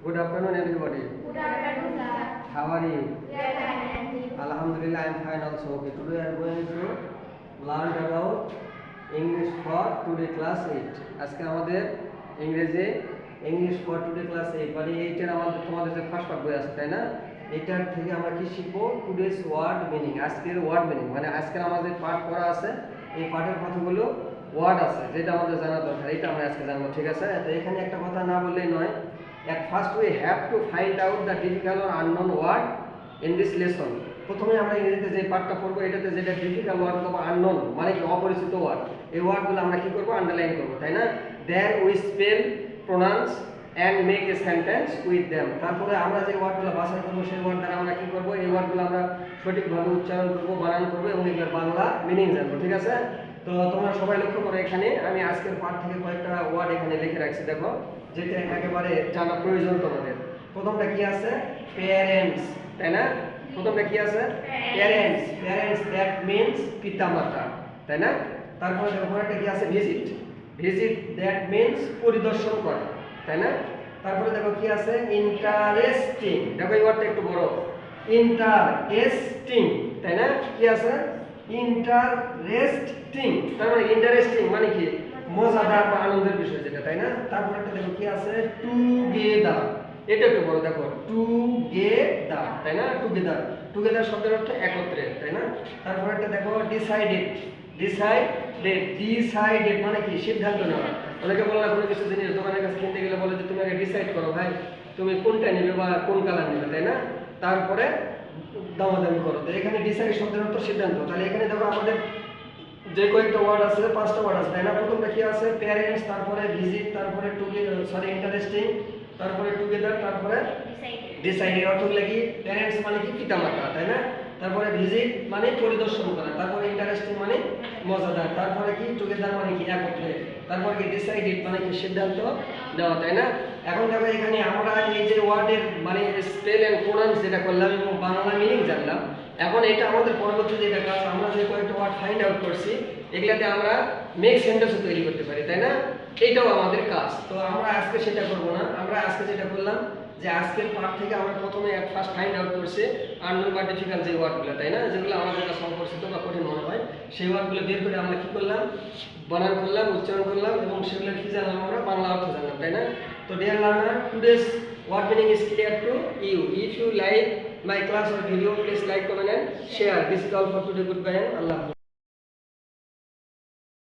Good afternoon, everybody. Good afternoon, sir. How are you? We are fine, and you? Alhamdulillah, I am fine also. Okay, today I am going to learn about English for today class 8. আজকে আমাদের ইংরেজি English for today class 8 মানে এইটার আমাদের তোমাদের যে first part বই আছে তাই না, এটার থেকে আমরা কি শিখবো? টুডেস ওয়ার্ড মিনিং, আজকের ওয়ার্ড মিনিং মানে আজকের আমাদের পার্ট পড়া আছে, এই পার্টের কথাগুলো ওয়ার্ড আছে যেটা আমাদের জানা দরকার, এটা আমরা আজকে জানবো। ঠিক আছে, তো এখানে একটা কথা না বললেই নয়। At first we have to find out the difficult or unknown word in this lesson. প্রথমে আমরা ইংরেজিতে যে পার্টটা পড়বো এটাতে যেটা ডিফিকাল্ট ওয়ার্ড অথবা আননোন মানে কি অপরিচিত ওয়ার্ড, এই ওয়ার্ডগুলো আমরা কি করবো? আন্ডারলাইন করবো, তাই না? Then we spell, pronounce and make a sentence with them. তারপরে আমরা যে ওয়ার্ডগুলো বাছাই করবো সেই ওয়ার্ড দ্বারা আমরা কি করবো? এই ওয়ার্ডগুলো আমরা সঠিকভাবে উচ্চারণ করবো, বানান করবো এবং এগুলোর বাংলা মিনিং জানবো। ঠিক আছে, তো তোমরা সবাই লক্ষ্য করো, এখানে আমি আজকের পার্ট থেকে কয়েকটা ওয়ার্ড এখানে লিখে রাখছি, দেখো যেটা একেবারে জানা প্রয়োজন তোমাদের। প্রথমটা কি আছে? প্যারেন্টস, তাই না? প্রথমটা কি আছে? প্যারেন্টস। প্যারেন্টস দ্যাট মিন্স পিতামাতা, তাই না? তারপরে দেখো পরেরটা কি আছে? ভিজিট। ভিজিট দ্যাট মিন্স পরিদর্শন করা, তাই না? তারপরে দেখো কি আছে? ইন্টারেস্টিং, দেখো এই ওয়ার্ডটা একটু বড়, ইন্টারেস্টিং, তাই না? কি আছে? ইন্টারেস্টিং, তার মানে ইন্টারেস্টিং মানে কি? মজাদার বা আনন্দের বিষয় যেটা, তাই না? তারপর একটা দেখো কি আছে? টুগেদার, এটা একটু বড়, দেখো টুগেদার, তাই না? টুগেদার, টুগেদার শব্দের অর্থ একত্রে, তাই না? তারপর একটা দেখো ডিসাইডেড, ডিসাইডেড, ডিসাইডেড মানে কি? সিদ্ধান্ত নেওয়া। অনেকে বলে কোনো কিছু জিনিস দোকানের কাছে কিনতে গেলে বলে যে তুমি আগে ডিসাইড করো ভাই তুমি কোনটা নেবে বা কোন কালার নেবে, তাই না? তারপরে দামাদামি করো। তো এখানে ডিসাইড শব্দের অর্থ সিদ্ধান্ত। তাহলে এখানে দেখো আমাদের যে কয়েকটা ওয়ার্ড আছে, পাঁচটা ওয়ার্ড আছে, তাই না? প্রথমটা কি আছে? প্যারেন্টস, তারপরে ভিজিট, তারপরে ইন্টারেস্টিং, তারপরে টুগেদার, তারপরে ডিসাইডেড। অর্থগুলো কি? প্যারেন্টস মানে কি? পিতামাতা, তাই না? তারপরে ভিজিট মানে পরিদর্শন করা, তারপরে ইন্টারেস্টিং মানে মজাদার, তারপরে কি? টুগেদার মানে কি? একত্রে, তারপরে কি? ডিসাইডেড মানে কি? সিদ্ধান্ত নেওয়া, তাই না? এখন দেখো এখানে আমরা এই যে ওয়ার্ডের মানে স্পেল এন্ড প্রোনাউন্স যেটা করলাম এবং বাংলা মিনিং জানলাম, এখন এটা আমাদের পরবর্তী যেটা কাজ, আমরা যে কয়েকটা ওয়ার্ড ফাইন্ড আউট করছি এগুলাতে আমরা মেক সেন্টেন্সও তৈরি করতে পারি, তাই না? এটাও আমাদের কাজ। তো আমরা আজকে সেটা করব না, আমরা আজকে যেটা করলাম যে আজকের পার্ট থেকে আমরা প্রথমে ফার্স্ট ফাইন্ড আউট করছি আননোন বা ডিফিকাল্ট যে ওয়ার্ডগুলো, তাই না? যেগুলো আমাদের কাছে অপরিচিত বা কঠিন মনে হয় সেই ওয়ার্ডগুলো বের করে আমরা কি করলাম? বানান করলাম, উচ্চারণ করলাম এবং সেগুলো কি জানলাম? আমরা বাংলা অর্থ জানলাম, তাই না? তো deer learner, today's word meaning is clear to you. If you like my class or video, please like, comment and share. This is all for today. Goodbye and Allah Hafiz.